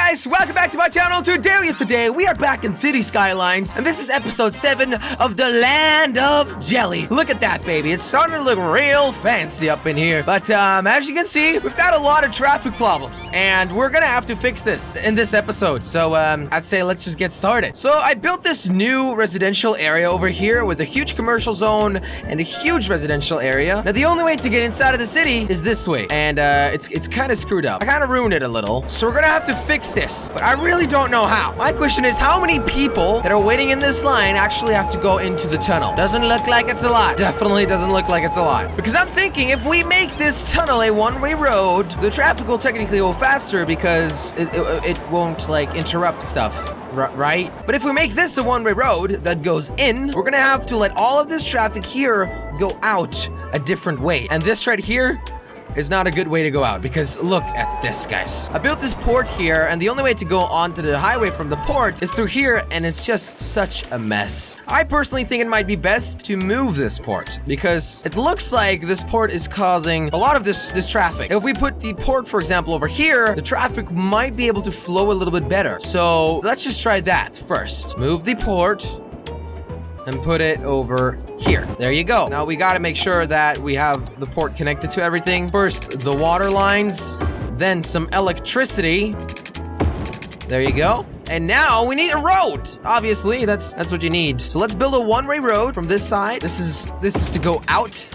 guys, welcome back to my channel. Today we are back in City Skylines, and this is episode 7 of the Land of Jelly. Look at that, baby. It's starting to look real fancy up in here. But as you can see, we've got a lot of traffic problems, and we're gonna have to fix this in this episode. So I'd say let's just get started. So I built this new residential area over here with a huge commercial zone and a huge residential area. Now the only way to get inside of the city is this way, and it's kind of screwed up. I kind of ruined it a little, so we're gonna have to fix this, but I really don't know how. My question is, how many people that are waiting in this line actually have to go into the tunnel? Doesn't look like it's a lot. Definitely doesn't look like it's a lot. Because I'm thinking if we make this tunnel a one-way road, the traffic will technically go faster because it won't like interrupt stuff. Right? But if we make this a one-way road that goes in, we're gonna have to let all of this traffic here go out a different way. And this right here is not a good way to go out, because look at this, guys. I built this port here, and the only way to go onto the highway from the port is through here, and it's just such a mess. I personally think it might be best to move this port, because it looks like this port is causing a lot of this traffic. If we put the port, for example, over here, the traffic might be able to flow a little bit better. So let's just try that first. Move the port and put it over here. There you go. Now we gotta make sure that we have the port connected to everything. First, the water lines, then some electricity. There you go. And now we need a road. Obviously, that's what you need. So let's build a one-way road from this side. This is to go out.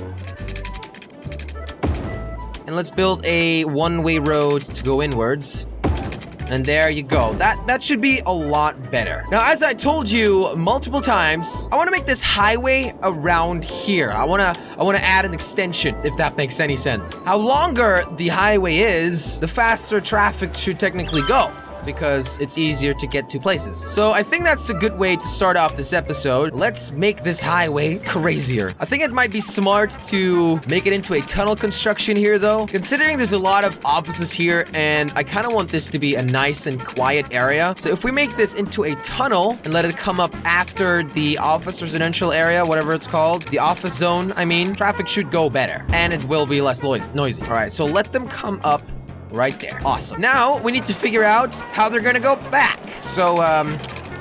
And let's build a one-way road to go inwards. And there you go. That should be a lot better. Now, as I told you multiple times, I want to make this highway around here. I want to add an extension, if that makes any sense. How longer the highway is, the faster traffic should technically go, because it's easier to get to places. So I think that's a good way to start off this episode. Let's make this highway crazier. I think it might be smart to make it into a tunnel construction here, though, considering there's a lot of offices here, and I kind of want this to be a nice and quiet area. So if we make this into a tunnel and let it come up after the office residential area, whatever it's called, the office zone, I mean, traffic should go better, and it will be less noisy. All right, so let them come up right there. Awesome. Now we need to figure out how they're gonna go back. So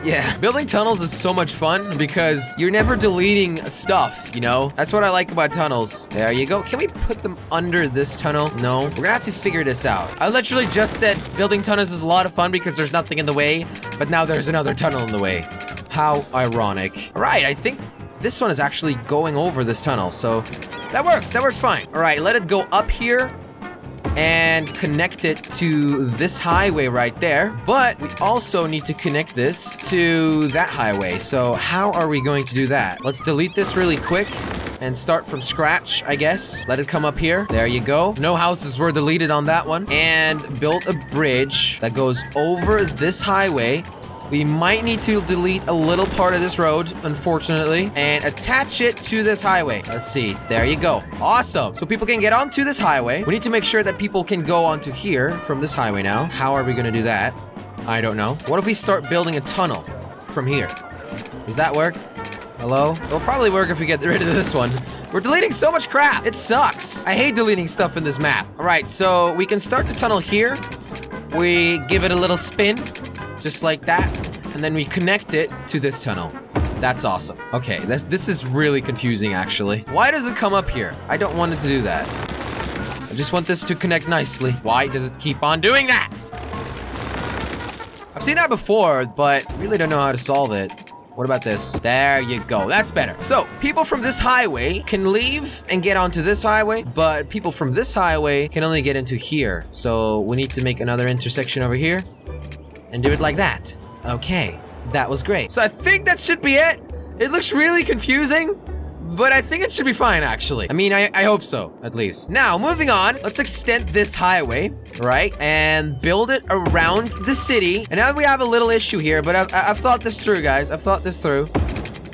yeah, building tunnels is so much fun because you're never deleting stuff, you know? That's what I like about tunnels. There you go. Can we put them under this tunnel? No. We're gonna have to figure this out. I literally just said building tunnels is a lot of fun because there's nothing in the way, but now there's another tunnel in the way. How ironic. All right, I think this one is actually going over this tunnel, so that works fine. All right, let it go up here and connect it to this highway right there. But we also need to connect this to that highway. So how are we going to do that? Let's delete this really quick and start from scratch, I guess. Let it come up here. There you go. No houses were deleted on that one. And build a bridge that goes over this highway. We might need to delete a little part of this road, unfortunately, and attach it to this highway. Let's see. There you go. Awesome. So people can get onto this highway. We need to make sure that people can go onto here from this highway now. How are we going to do that? I don't know. What if we start building a tunnel from here? Does that work? Hello? It'll probably work if we get rid of this one. We're deleting so much crap. It sucks. I hate deleting stuff in this map. All right, so we can start the tunnel here. We give it a little spin, just like that, and then we connect it to this tunnel. That's awesome. Okay, this is really confusing, actually. Why does it come up here? I don't want it to do that. I just want this to connect nicely. Why does it keep on doing that? I've seen that before, but really don't know how to solve it. What about this? There you go. That's better. So, people from this highway can leave and get onto this highway, but people from this highway can only get into here. So, we need to make another intersection over here and do it like that. Okay, that was great. So I think that should be it. It looks really confusing, but I think it should be fine, actually. I mean, I hope so, at least. Now, moving on, let's extend this highway, right? And build it around the city. And now we have a little issue here, but I've thought this through, guys. I've thought this through.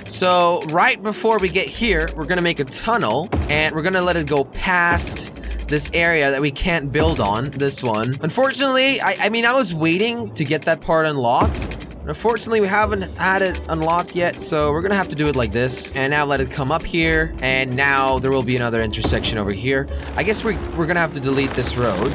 So right before we get here, we're gonna make a tunnel, and we're gonna let it go past this area that we can't build on, this one. Unfortunately, I mean, I was waiting to get that part unlocked. Unfortunately, we haven't had it unlocked yet, so we're gonna have to do it like this. And now let it come up here, and now there will be another intersection over here. I guess we're gonna have to delete this road.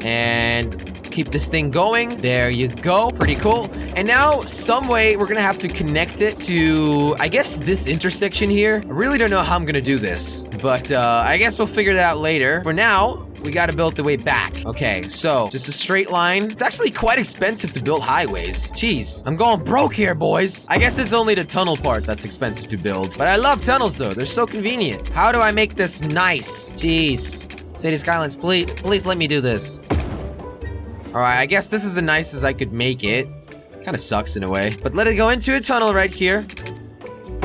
And keep this thing going. There you go. Pretty cool. And now, some way, we're gonna have to connect it to, I guess, this intersection here. I really don't know how I'm gonna do this, but I guess we'll figure that out later. For now, we gotta build the way back. Okay, so just a straight line. It's actually quite expensive to build highways. Jeez, I'm going broke here, boys. I guess it's only the tunnel part that's expensive to build. But I love tunnels, though. They're so convenient. How do I make this nice? Jeez. City Skylines, please let me do this. All right, I guess this is the nicest I could make it. Kind of sucks in a way. But let it go into a tunnel right here.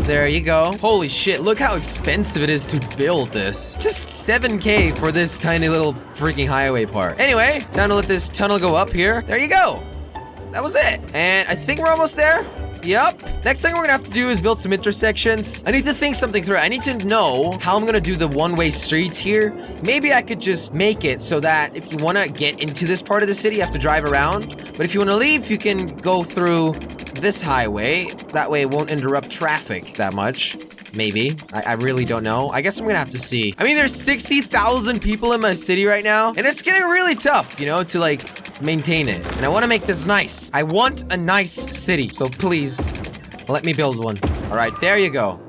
There you go. Holy shit, look how expensive it is to build this. Just 7K for this tiny little freaking highway part. Anyway, time to let this tunnel go up here. There you go. That was it. And I think we're almost there. Yep. Next thing we're gonna have to do is build some intersections. I need to think something through. I need to know how I'm gonna do the one-way streets here. Maybe I could just make it so that if you wanna get into this part of the city, you have to drive around. But if you wanna leave, you can go through this highway. That way it won't interrupt traffic that much. Maybe. I really don't know. I guess I'm gonna have to see. I mean, there's 60,000 people in my city right now, and it's getting really tough, you know, to like maintain it. And I want to make this nice. I want a nice city, so please let me build one. All right, there you go.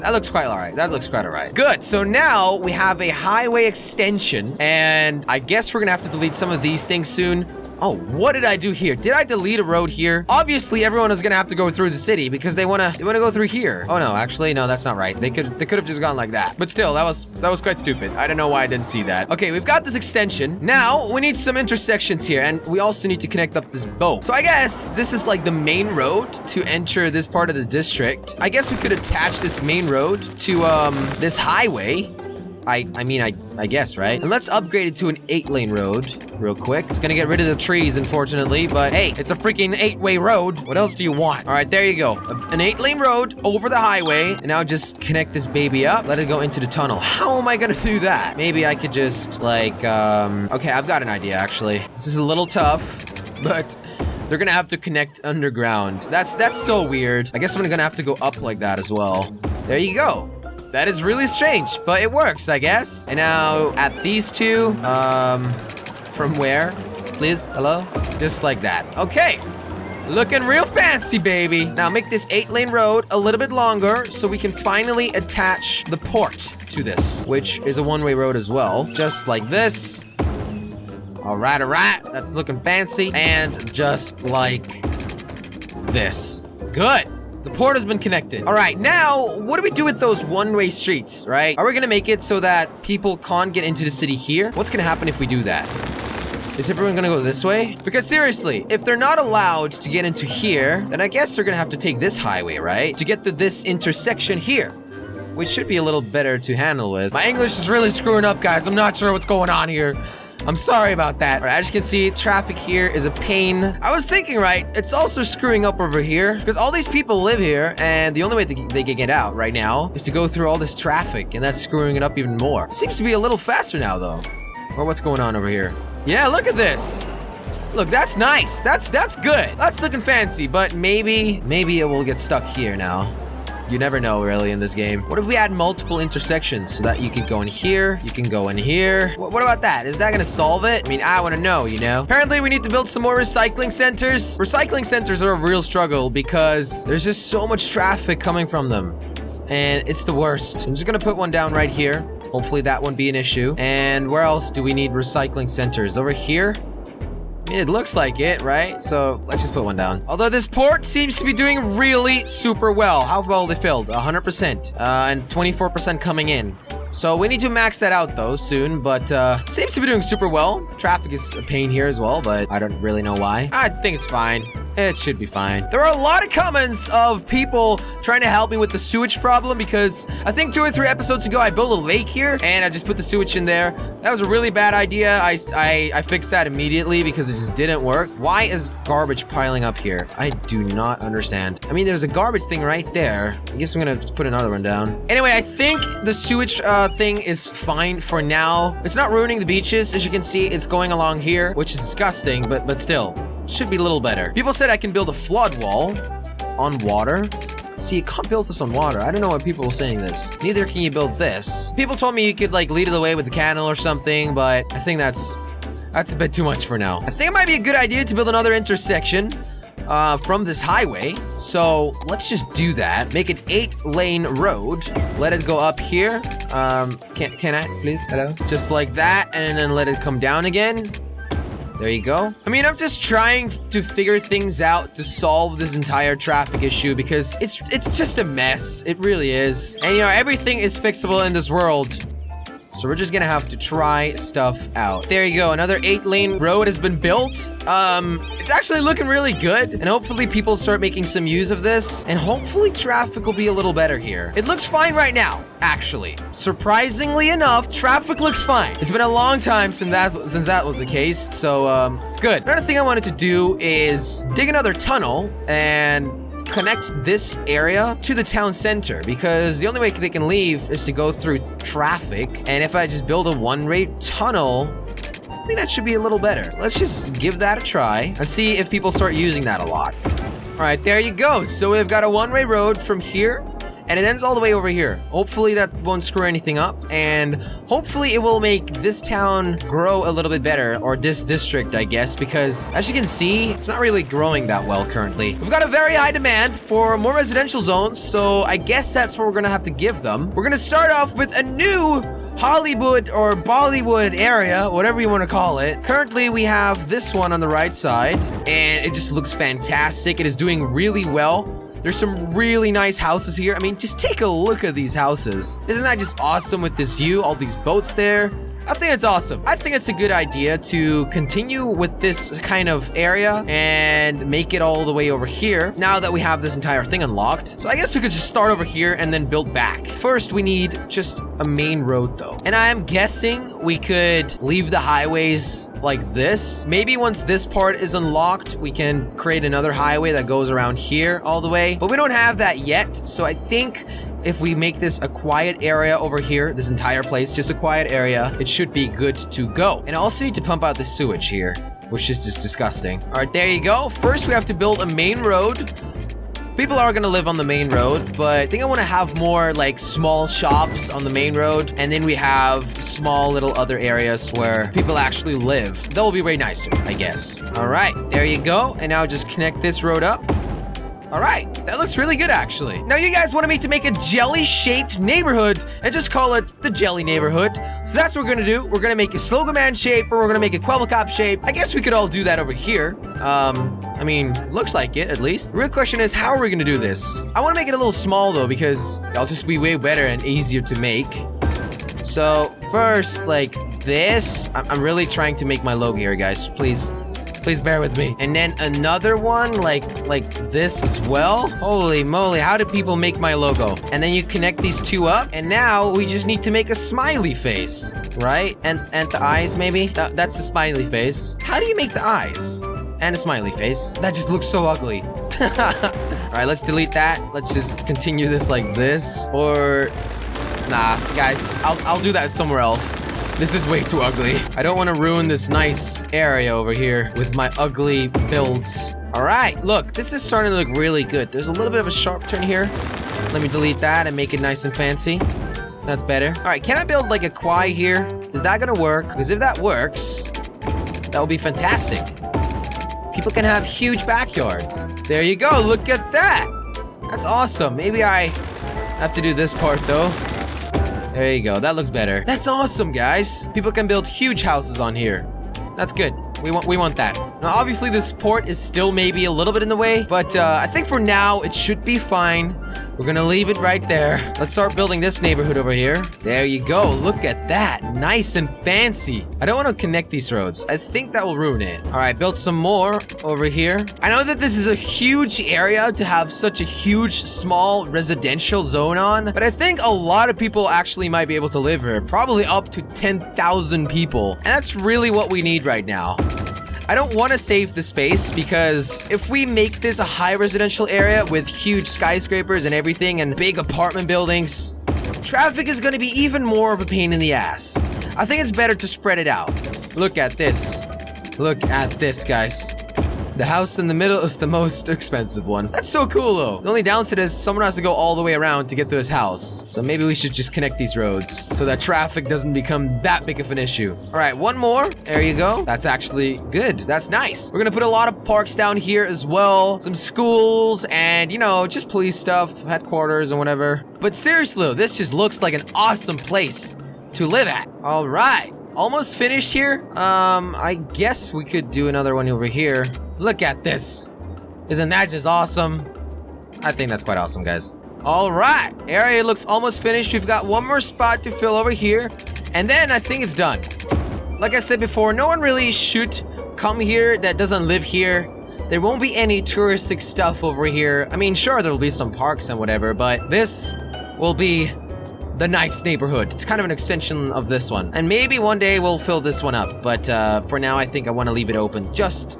That looks quite all right. That looks quite all right. Good. So now we have a highway extension, and I guess we're gonna have to delete some of these things soon. Oh, what did I do here? Did I delete a road here? Obviously, everyone is gonna have to go through the city because they wanna go through here. Oh no, actually, no, that's not right. They could have just gone like that. But still, that was quite stupid. I don't know why I didn't see that. Okay, we've got this extension. Now we need some intersections here, and we also need to connect up this boat. So I guess this is like the main road to enter this part of the district. I guess we could attach this main road to this highway. I guess, right? And let's upgrade it to an 8-lane road real quick. It's gonna get rid of the trees, unfortunately, but hey, it's a freaking 8-way road. What else do you want? All right, there you go. An 8-lane road over the highway. And now just connect this baby up. Let it go into the tunnel. How am I gonna do that? Maybe I could just like, okay, I've got an idea, actually. This is a little tough, but they're gonna have to connect underground. That's so weird. I guess I'm gonna have to go up like that as well. There you go. That is really strange, but it works, I guess. And now at these two, from where? Please, hello? Just like that. Okay. Looking real fancy, baby. Now make this 8-lane road a little bit longer so we can finally attach the port to this, which is a one-way road as well. Just like this. All right. That's looking fancy. And just like this. Good. The port has been connected. All right, now, what do we do with those one-way streets, right? Are we gonna make it so that people can't get into the city here? What's gonna happen if we do that? Is everyone gonna go this way? Because seriously, if they're not allowed to get into here, then I guess they're gonna have to take this highway, right? To get to this intersection here, which should be a little better to handle with. My English is really screwing up, guys. I'm not sure what's going on here. I'm sorry about that. All right, as you can see, traffic here is a pain. I was thinking, right, it's also screwing up over here because all these people live here and the only way they can get out right now is to go through all this traffic, and that's screwing it up even more. Seems to be a little faster now, though. Or what's going on over here? Yeah, look at this. Look, that's nice. That's good. That's looking fancy, but maybe it will get stuck here now. You never know, really, in this game. What if we add multiple intersections so that you can go in here, you can go in here? What about that? Is that gonna solve it? I mean, I wanna know, you know? Apparently, we need to build some more recycling centers. Recycling centers are a real struggle because there's just so much traffic coming from them. And it's the worst. I'm just gonna put one down right here. Hopefully that won't be an issue. And where else do we need recycling centers? Over here? It looks like it, right? So let's just put one down. Although this port seems to be doing really super well. How well they filled? 100%. And 24% coming in. So we need to max that out though soon, but seems to be doing super well. Traffic is a pain here as well, but I don't really know why. I think it's fine. It should be fine. There are a lot of comments of people trying to help me with the sewage problem because I think 2 or 3 episodes ago I built a lake here and I just put the sewage in there. That was a really bad idea. I fixed that immediately because it just didn't work. Why is garbage piling up here? I do not understand. I mean, there's a garbage thing right there. I guess I'm gonna put another one down. Anyway, I think the sewage thing is fine for now. It's not ruining the beaches. As you can see, it's going along here, which is disgusting, but still. Should be a little better. People said I can build a flood wall on water. See, you can't build this on water. I don't know why people were saying this. Neither can you build this. People told me you could like lead it away with the canal or something, but I think that's That's a bit too much for now. I think it might be a good idea to build another intersection from this highway. So let's just do that. Make an 8-lane road. Let it go up here. Can I please? Hello? Just like that, and then let it come down again. There you go. I mean, I'm just trying to figure things out to solve this entire traffic issue because it's just a mess. It really is. And you know, everything is fixable in this world. So we're just gonna have to try stuff out. There you go. Another 8-lane road has been built. It's actually looking really good. And hopefully people start making some use of this. And hopefully traffic will be a little better here. It looks fine right now, actually. Surprisingly enough, traffic looks fine. It's been a long time since that was the case. So, good. Another thing I wanted to do is dig another tunnel and connect this area to the town center because the only way they can leave is to go through traffic. And if I just build a one-way tunnel, I think that should be a little better. Let's just give that a try and see if people start using that a lot. All right, there you go. So we've got a one-way road from here and it ends all the way over here. Hopefully that won't screw anything up, and hopefully it will make this town grow a little bit better, or this district, I guess, because as you can see, it's not really growing that well currently. We've got a very high demand for more residential zones, so I guess that's what we're gonna have to give them. We're gonna start off with a new Hollywood or Bollywood area, whatever you want to call it. Currently, we have this one on the right side, and it just looks fantastic. It is doing really well. There's some really nice houses here. I mean, just take a look at these houses. Isn't that just awesome with this view? All these boats there. I think it's awesome. I think it's a good idea to continue with this kind of area and make it all the way over here now that we have this entire thing unlocked. So I guess we could just start over here and then build back. First, we need just a main road though. And I am guessing we could leave the highways like this. Maybe once this part is unlocked, we can create another highway that goes around here all the way. But we don't have that yet. So I think if we make this a quiet area over here, this entire place, just a quiet area, it should be good to go. And I also need to pump out the sewage here, which is just disgusting. All right, there you go. First, we have to build a main road. People are gonna live on the main road, but I think I wanna have more like small shops on the main road. And then we have small little other areas where people actually live. That will be way nicer, I guess. All right, there you go. And now just connect this road up. All right, that looks really good, actually. Now, you guys wanted me to make a jelly-shaped neighborhood and just call it the Jelly Neighborhood. So that's what we're gonna do. We're gonna make a Slogan Man shape, or we're gonna make a Quebble Cop shape. I guess we could all do that over here. I mean, looks like it, at least. The real question is, how are we gonna do this? I wanna make it a little small, though, because it'll just be way better and easier to make. So, first, like this. I'm really trying to make my logo here, guys. Please bear with me. And then another one like this as well. Holy moly, how do people make my logo? And then you connect these two up, and now we just need to make a smiley face, right? And the eyes, maybe? That's the smiley face. How do you make the eyes? And a smiley face. That just looks so ugly. All right, let's delete that. Let's just continue this like this. Or, nah, guys, I'll do that somewhere else. This is way too ugly. I don't want to ruin this nice area over here with my ugly builds. All right, look, this is starting to look really good. There's a little bit of a sharp turn here. Let me delete that and make it nice and fancy. That's better. All right, can I build like a quai here? Is that gonna work? Because if that works, that will be fantastic. People can have huge backyards. There you go, look at that. That's awesome. Maybe I have to do this part though. There you go. That looks better. That's awesome, guys. People can build huge houses on here. That's good. We want that. Now, obviously, this port is still maybe a little bit in the way, but I think for now, it should be fine. We're gonna leave it right there. Let's start building this neighborhood over here. There you go. Look at that. Nice and fancy. I don't want to connect these roads. I think that will ruin it. All right, build some more over here. I know that this is a huge area to have such a huge, small residential zone on, but I think a lot of people actually might be able to live here. Probably up to 10,000 people. And that's really what we need right now. I don't want to save the space because if we make this a high residential area with huge skyscrapers and everything and big apartment buildings, traffic is going to be even more of a pain in the ass. I think it's better to spread it out. Look at this. Look at this, guys. The house in the middle is the most expensive one. That's so cool though. The only downside is someone has to go all the way around to get to his house. So maybe we should just connect these roads so that traffic doesn't become that big of an issue. All right, one more. There you go. That's actually good. That's nice. We're gonna put a lot of parks down here as well. Some schools and, you know, just police stuff, headquarters and whatever. But seriously though, this just looks like an awesome place to live at. All right. Almost finished here. I guess we could do another one over here. Look at this. Isn't that just awesome? I think that's quite awesome, guys. All right. Area looks almost finished. We've got one more spot to fill over here. And then I think it's done. Like I said before, no one really should come here that doesn't live here. There won't be any touristic stuff over here. I mean, sure, there'll be some parks and whatever, but this will be the nice neighborhood. It's kind of an extension of this one. And maybe one day we'll fill this one up. But for now, I think I want to leave it open just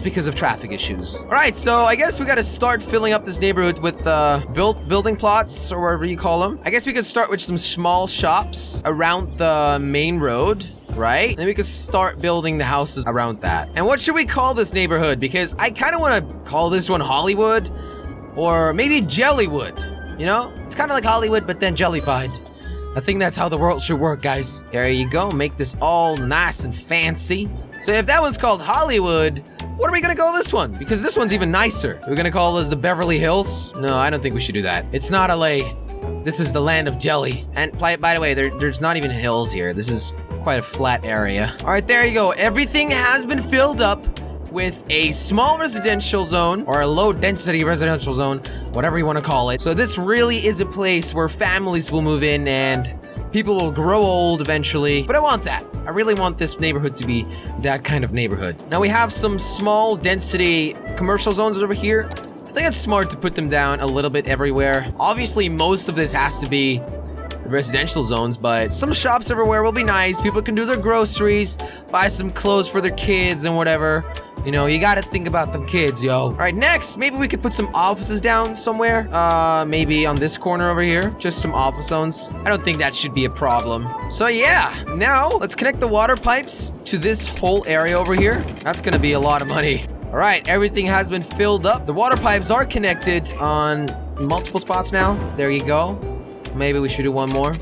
because of traffic issues. All right, so I guess we got to start filling up this neighborhood with building plots or whatever you call them. I guess we could start with some small shops around the main road, right? And then we could start building the houses around that. And what should we call this neighborhood? Because I kind of want to call this one Hollywood or maybe Jellywood, you know? It's kind of like Hollywood, but then jellified. I think that's how the world should work, guys. There you go. Make this all nice and fancy. So if that one's called Hollywood, what are we gonna call this one? Because this one's even nicer. We're gonna call this the Beverly Hills? No, I don't think we should do that. It's not LA. This is the land of jelly. And by the way, there's not even hills here. This is quite a flat area. All right, there you go. Everything has been filled up with a small residential zone or a low density residential zone, whatever you want to call it. So this really is a place where families will move in and people will grow old eventually. But I want that. I really want this neighborhood to be that kind of neighborhood. Now we have some small density commercial zones over here. I think it's smart to put them down a little bit everywhere. Obviously, most of this has to be residential zones, but some shops everywhere will be nice. People can do their groceries, buy some clothes for their kids and whatever. You know, you gotta think about them kids, yo. All right, next, maybe we could put some offices down somewhere. Maybe on this corner over here, just some office zones. I don't think that should be a problem. So yeah, now let's connect the water pipes to this whole area over here. That's gonna be a lot of money. All right, everything has been filled up. The water pipes are connected on multiple spots now. There you go. Maybe we should do one more.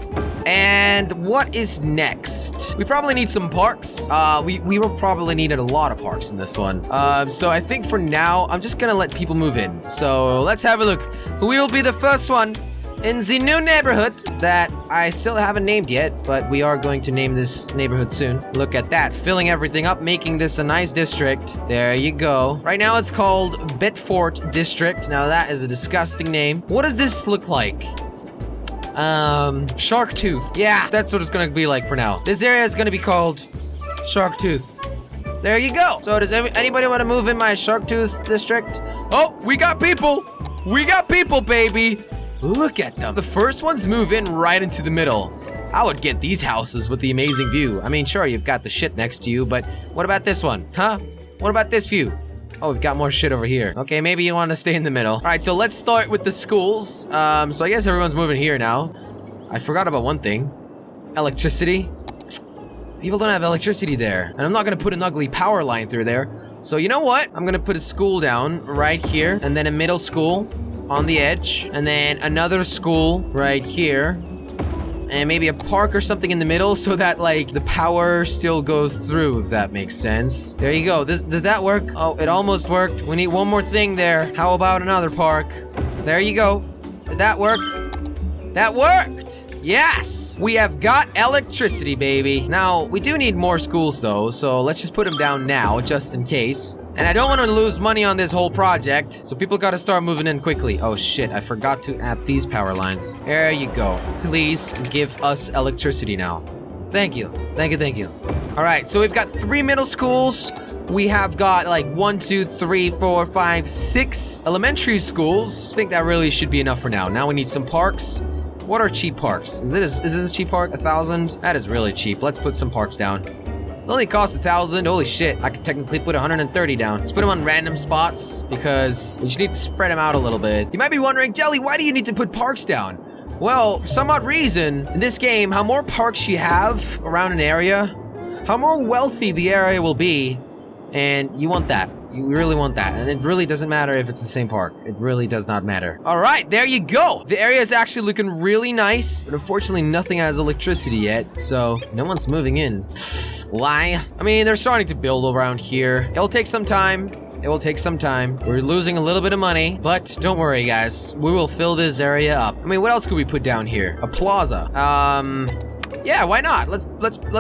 And what is next? We probably need some parks. We will probably need a lot of parks in this one. So I think for now, I'm just gonna let people move in. So let's have a look. Who will be the first one in the new neighborhood that I still haven't named yet, but we are going to name this neighborhood soon. Look at that, filling everything up, making this a nice district. There you go. Right now it's called Bedford District. Now that is a disgusting name. What does this look like? Shark Tooth. Yeah, that's what it's gonna be like for now. This area is gonna be called Shark Tooth. There you go. So does anybody want to move in my Shark Tooth district? Oh, we got people. We got people, baby. Look at them. The first ones move in right into the middle. I would get these houses with the amazing view. I mean, sure, you've got the shit next to you, but what about this one? Huh? What about this view? Oh, we've got more shit over here. Okay, maybe you want to stay in the middle. All right, so let's start with the schools. So I guess everyone's moving here now. I forgot about one thing. Electricity. People don't have electricity there. And I'm not going to put an ugly power line through there. So you know what? I'm going to put a school down right here. And then a middle school on the edge. And then another school right here. And maybe a park or something in the middle so that, like, the power still goes through, if that makes sense. There you go. Did that work? Oh, it almost worked. We need one more thing there. How about another park? There you go. Did that work? That worked! Yes! We have got electricity, baby. Now, we do need more schools, though, so let's just put them down now, just in case. And I don't want to lose money on this whole project, so people gotta start moving in quickly. Oh shit, I forgot to add these power lines. There you go. Please give us electricity now. Thank you. Thank you, thank you. All right, so we've got 3 middle schools. We have got like 1, 2, 3, 4, 5, 6 elementary schools. I think that really should be enough for now. Now we need some parks. What are cheap parks? Is this a cheap park? 1,000? That is really cheap. Let's put some parks down. It only cost 1,000. Holy shit. I could technically put 130 down. Let's put them on random spots because we just need to spread them out a little bit. You might be wondering, Jelly, why do you need to put parks down? Well, for some odd reason, in this game, how more parks you have around an area, how more wealthy the area will be, and you want that. You really want that. And it really doesn't matter if it's the same park. It really does not matter. All right, there you go. The area is actually looking really nice, but unfortunately nothing has electricity yet, so no one's moving in. Why? I mean, they're starting to build around here. It'll take some time. It will take some time. We're losing a little bit of money, but don't worry, guys. We will fill this area up. I mean, what else could we put down here? A plaza. Yeah, why not? Let's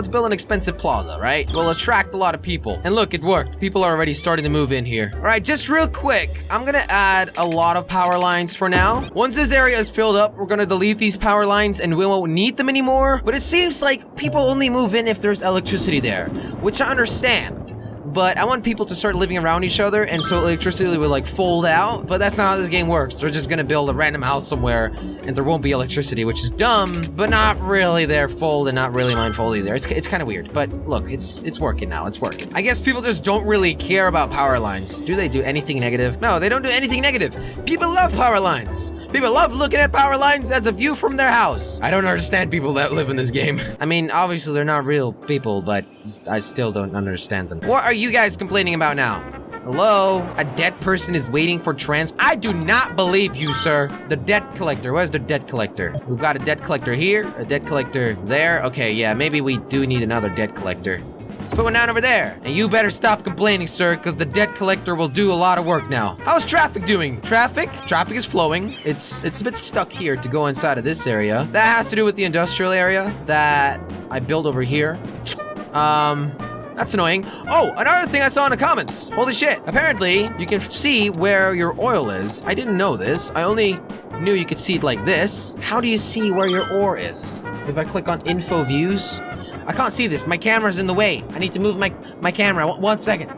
build an expensive plaza, right? We'll attract a lot of people. And look, it worked. People are already starting to move in here. All right, just real quick, I'm gonna add a lot of power lines for now. Once this area is filled up, we're gonna delete these power lines and we won't need them anymore. But it seems like people only move in if there's electricity there, which I understand. But I want people to start living around each other, and so electricity will like fold out. But that's not how this game works. They're just gonna build a random house somewhere, and there won't be electricity, which is dumb, but not really their fault and not really my fault either. It's kind of weird, but look, it's working now. It's working. I guess people just don't really care about power lines. Do they do anything negative? No, they don't do anything negative. People love power lines. People love looking at power lines as a view from their house. I don't understand people that live in this game. I mean, obviously they're not real people, but I still don't understand them. What are you guys complaining about now? Hello? A debt person is waiting for I do not believe you, sir. The debt collector. Where's the debt collector? We've got a debt collector here, a debt collector there. Okay, yeah, maybe we do need another debt collector. Let's put one down over there. And you better stop complaining, sir, because the debt collector will do a lot of work now. How's traffic doing? Traffic is flowing. It's a bit stuck here to go inside of this area. That has to do with the industrial area that I built over here. That's annoying. Oh, another thing I saw in the comments. Holy shit. Apparently, you can see where your oil is. I didn't know this. I only knew you could see it like this. How do you see where your ore is? If I click on info views, I can't see this. My camera's in the way. I need to move my camera. One second.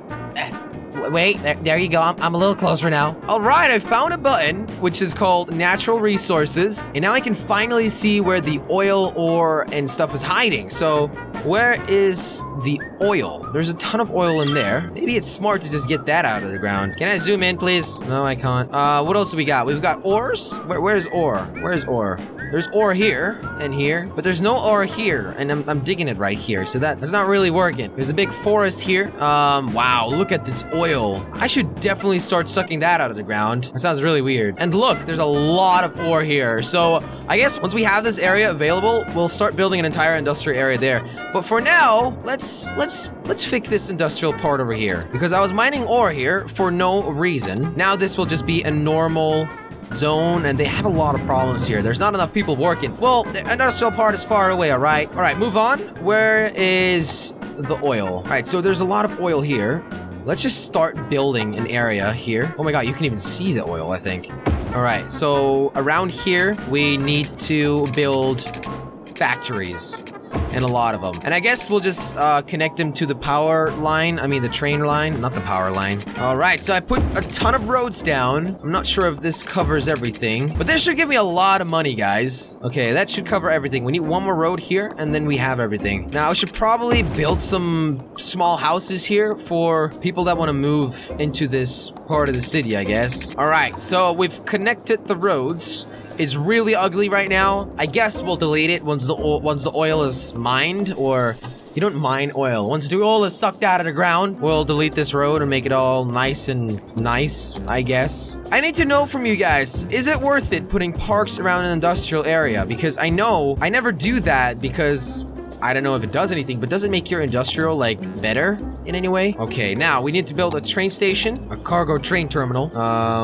Wait, there you go. I'm a little closer now. All right, I found a button, which is called Natural Resources. And now I can finally see where the oil, ore, and stuff is hiding. So where is the oil? There's a ton of oil in there. Maybe it's smart to just get that out of the ground. Can I zoom in, please? No, I can't. What else do we got? We've got ores. Where's ore? Where's ore? There's ore here and here, but there's no ore here, and I'm digging it right here, so that's not really working. There's a big forest here. Wow, look at this oil. I should definitely start sucking that out of the ground. That sounds really weird. And look, there's a lot of ore here. So I guess once we have this area available, we'll start building an entire industrial area there. But for now, let's fix this industrial part over here, because I was mining ore here for no reason. Now this will just be a normal zone, and they have a lot of problems here. There's not enough people working. Well, the industrial part is far away, all right? All right, move on. Where is the oil? All right, so there's a lot of oil here. Let's just start building an area here. Oh my God, you can even see the oil, I think. All right, so around here, we need to build factories. And a lot of them. And I guess we'll just connect them to the power line. I mean, the train line, not the power line. All right, so I put a ton of roads down. I'm not sure if this covers everything, but this should give me a lot of money, guys. Okay, that should cover everything. We need one more road here, and then we have everything. Now, I should probably build some small houses here for people that want to move into this part of the city, I guess. All right, so we've connected the roads. It's really ugly right now. I guess we'll delete it once the oil is mined, or you don't mine oil. Once the oil is sucked out of the ground, we'll delete this road and make it all nice, I guess. I need to know from you guys, is it worth it putting parks around an industrial area? Because I know I never do that because I don't know if it does anything, but does it make your industrial, like, better in any way? Okay, now we need to build a train station, a cargo train terminal.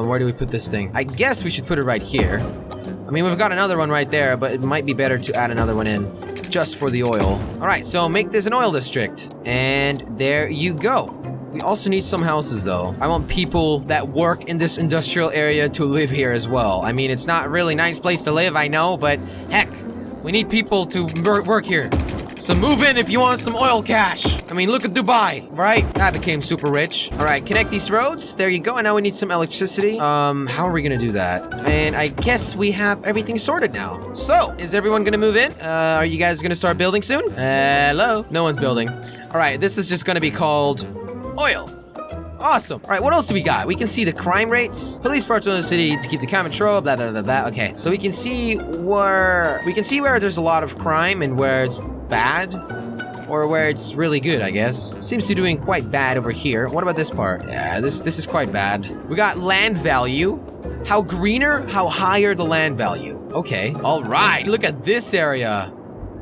Where do we put this thing? I guess we should put it right here. I mean, we've got another one right there, but it might be better to add another one in just for the oil. All right, so make this an oil district. And there you go. We also need some houses, though. I want people that work in this industrial area to live here as well. I mean, it's not a really nice place to live, I know, but heck, we need people to work here. So move in if you want some oil cash. I mean, look at Dubai, right? I became super rich. All right, connect these roads. There you go. And now we need some electricity. How are we gonna do that? And I guess we have everything sorted now. So, is everyone gonna move in? Are you guys gonna start building soon? Hello? No one's building. All right, this is just gonna be called oil. Awesome. All right, what else do we got? We can see the crime rates. Police patrol in the city to keep the crime control, blah, blah, blah, blah. Okay, so we can see where there's a lot of crime and where it's bad. or where it's really good, I guess. Seems to be doing quite bad over here. What about this part? Yeah, this is quite bad. We got land value. How greener, how higher the land value. Okay. All right. Look at this area.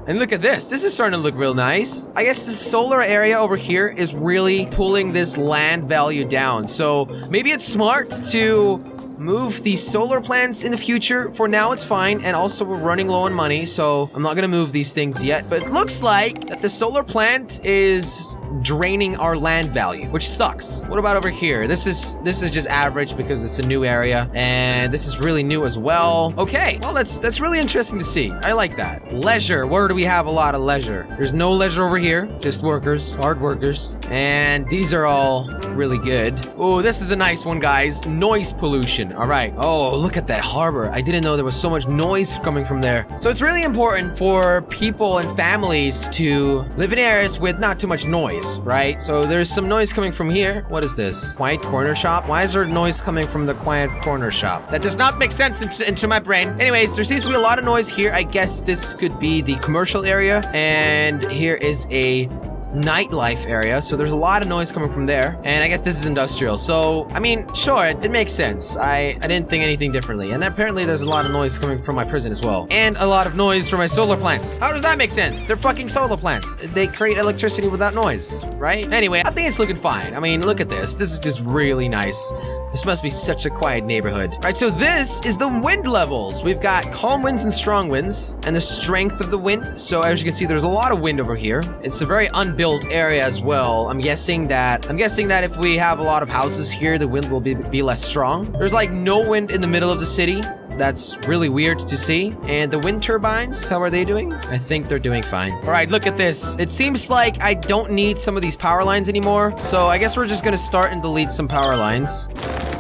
And look at this. This is starting to look real nice. I guess the solar area over here is really pulling this land value down. So maybe it's smart to move the solar plants in the future. For now, it's fine. And also, we're running low on money, so I'm not gonna move these things yet. But it looks like that the solar plant is draining our land value, which sucks. What about over here? This is just average because it's a new area, and this is really new as well. Okay, well, that's really interesting to see. I like that. Leisure. Where do we have a lot of leisure? There's no leisure over here. Just workers, hard workers, and these are all really good. Oh, this is a nice one, guys. Noise pollution. All right. Oh, look at that harbor. I didn't know there was so much noise coming from there. So it's really important for people and families to live in areas with not too much noise, right? So there's some noise coming from here. What is this? Quiet corner shop? Why is there noise coming from the quiet corner shop? That does not make sense into my brain. Anyways, there seems to be a lot of noise here. I guess this could be the commercial area. And here is a nightlife area, so there's a lot of noise coming from there, and I guess this is industrial. So I mean, sure, it makes sense. I didn't think anything differently. And apparently there's a lot of noise coming from my prison as well, and a lot of noise from my solar plants. How does that make sense? They're fucking solar plants. They create electricity without noise, right? Anyway, I think it's looking fine. I mean, look at this. This is just really nice. This must be such a quiet neighborhood. All right, so this is the wind levels. We've got calm winds and strong winds, and the strength of the wind. So as you can see, there's a lot of wind over here. It's a very unbuilt area as well. I'm guessing that if we have a lot of houses here, the wind will be less strong. There's like no wind in the middle of the city. That's really weird to see. And the wind turbines, how are they doing? I think they're doing fine. All right, look at this. It seems like I don't need some of these power lines anymore. So I guess we're just gonna start and delete some power lines,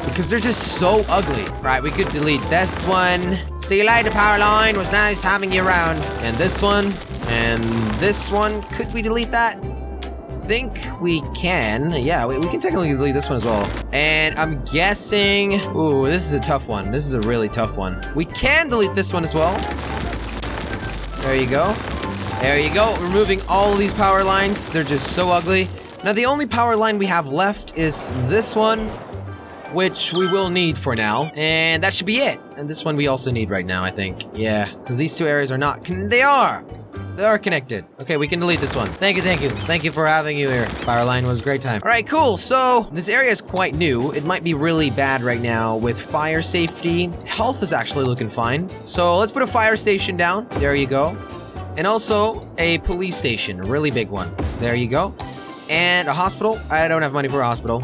because they're just so ugly. Right, we could delete this one. See you later, power line. Was nice having you around. And this one. And this one. Could we delete that? Think we can. Yeah, we can technically delete this one as well. And I'm guessing... Ooh, this is a tough one. This is a really tough one. We can delete this one as well. There you go. There you go. Removing all of these power lines. They're just so ugly. Now, the only power line we have left is this one, which we will need for now. And that should be it. And this one we also need right now, I think. Yeah, because these two areas are not... They are connected. Okay, we can delete this one. Thank you, thank you. Thank you for having you here. Power line was a great time. All right, cool. So this area is quite new. It might be really bad right now with fire safety. Health is actually looking fine. So let's put a fire station down. There you go. And also a police station, a really big one. There you go. And a hospital. I don't have money for a hospital,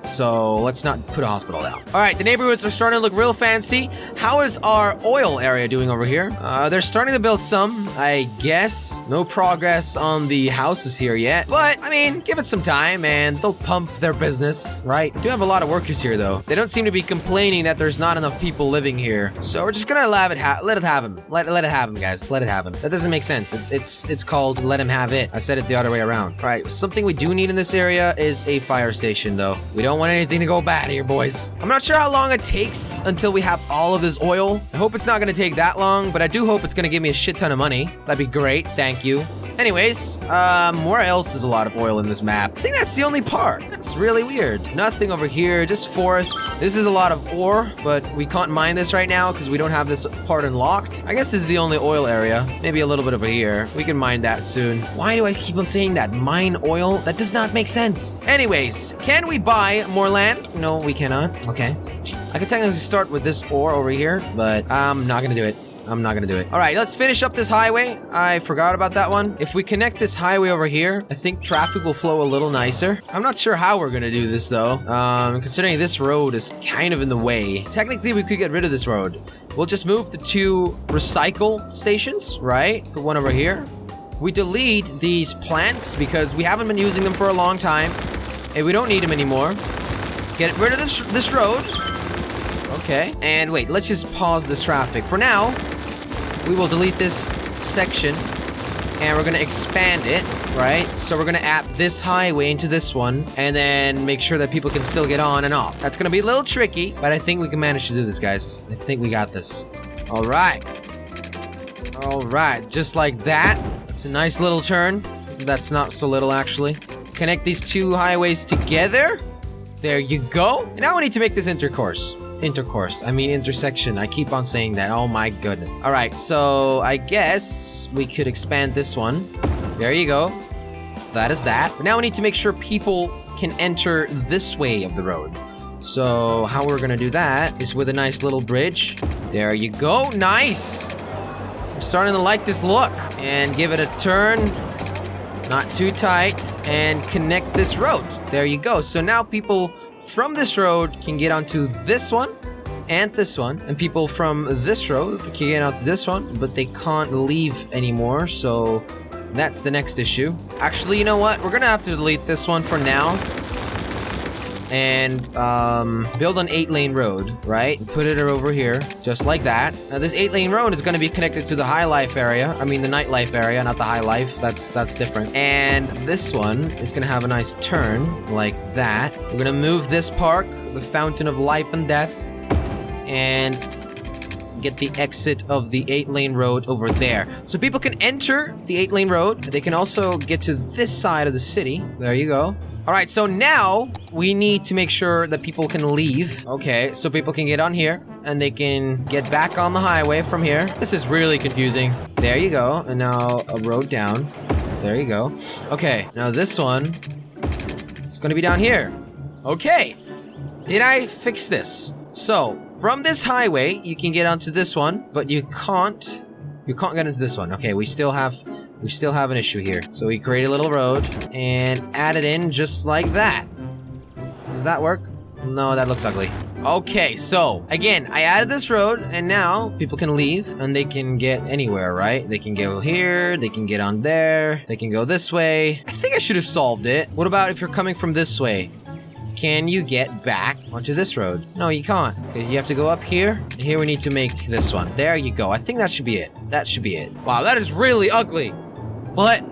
so let's not put a hospital down. All right, the neighborhoods are starting to look real fancy. How is our oil area doing over here? They're starting to build some, I guess. No progress on the houses here yet, but I mean, give it some time and they'll pump their business, right? We do have a lot of workers here though. They don't seem to be complaining that there's not enough people living here. So we're just gonna let it have him. Let it have him, guys. Let it have him. That doesn't make sense. It's called let him have it. I said it the other way around. All right, something we do need in this area is a fire station though. We don't want anything to go bad here, boys. I'm not sure how long it takes until we have all of this oil. I hope it's not gonna take that long, but I do hope it's gonna give me a shit ton of money. That'd be great. Thank you. Anyways, where else is a lot of oil in this map? I think that's the only part. That's really weird. Nothing over here, just forests. This is a lot of ore, but we can't mine this right now because we don't have this part unlocked. I guess this is the only oil area. Maybe a little bit over here. We can mine that soon. Why do I keep on saying that? Mine oil? That does not make sense. Anyways, can we buy more land? No, we cannot. Okay. I could technically start with this ore over here, but I'm not gonna do it. I'm not gonna do it. All right, let's finish up this highway. I forgot about that one. If we connect this highway over here, I think traffic will flow a little nicer. I'm not sure how we're gonna do this though, considering this road is kind of in the way. Technically, we could get rid of this road. We'll just move the two recycle stations, right? Put one over here. We delete these plants because we haven't been using them for a long time, and we don't need them anymore. Get rid of this road. Okay, and wait, let's just pause this traffic. For now, we will delete this section, and we're gonna expand it, right? So we're gonna add this highway into this one, and then make sure that people can still get on and off. That's gonna be a little tricky, but I think we can manage to do this, guys. I think we got this. All right. All right, just like that. It's a nice little turn. That's not so little, actually. Connect these two highways together. There you go. And now we need to make this intersection. I keep on saying that. Oh my goodness. All right, so I guess we could expand this one. There you go. That is that. But now we need to make sure people can enter this way of the road. So how we're gonna do that is with a nice little bridge. There you go. Nice. I'm starting to like this look. And give it a turn. Not too tight. And connect this road. There you go. So now people from this road can get onto this one and this one. And people from this road can get onto this one, but they can't leave anymore. So that's the next issue. Actually, you know what? We're gonna have to delete this one for now. And build an 8-lane road, right? Put it over here, just like that. Now this 8-lane road is gonna be connected to the high life area. I mean the nightlife area, not the high life. That's different. And this one is gonna have a nice turn, like that. We're gonna move this park, the Fountain of Life and Death, and get the exit of the 8-lane road over there. So people can enter the 8-lane road. They can also get to this side of the city. There you go. All right, so now we need to make sure that people can leave. Okay, so people can get on here and they can get back on the highway from here. This is really confusing. There you go. And now a road down. There you go. Okay, now this one is going to be down here. Okay, did I fix this? So from this highway, you can get onto this one, but you can't get into this one. Okay, we still have an issue here. So we create a little road and add it in just like that. Does that work? No, that looks ugly. Okay, so again, I added this road and now people can leave and they can get anywhere, right? They can go here, they can get on there, they can go this way. I think I should have solved it. What about if you're coming from this way? Can you get back onto this road? No, you can't. Okay, you have to go up here. Here we need to make this one. There you go. I think that should be it. That should be it. Wow, that is really ugly. But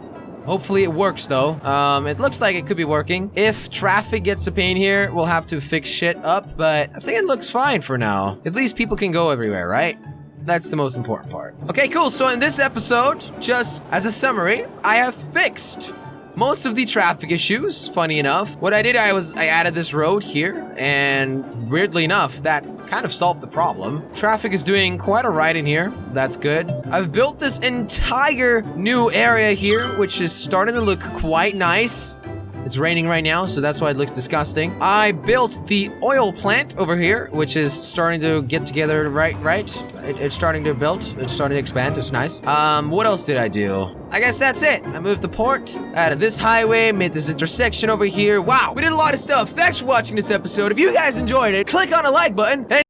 hopefully it works though. It looks like it could be working. If traffic gets a pain here, we'll have to fix shit up, but I think it looks fine for now. At least people can go everywhere, right? That's the most important part. Okay, cool. So in this episode, just as a summary, I have fixed most of the traffic issues, funny enough. What I did, I added this road here, and weirdly enough, that kind of solved the problem. Traffic is doing quite alright in here. That's good. I've built this entire new area here, which is starting to look quite nice. It's raining right now, so that's why it looks disgusting. I built the oil plant over here, which is starting to get together right? It's starting to build. It's starting to expand. It's nice. What else did I do? I guess that's it. I moved the port, added this highway, made this intersection over here. Wow, we did a lot of stuff. Thanks for watching this episode. If you guys enjoyed it, click on the like button and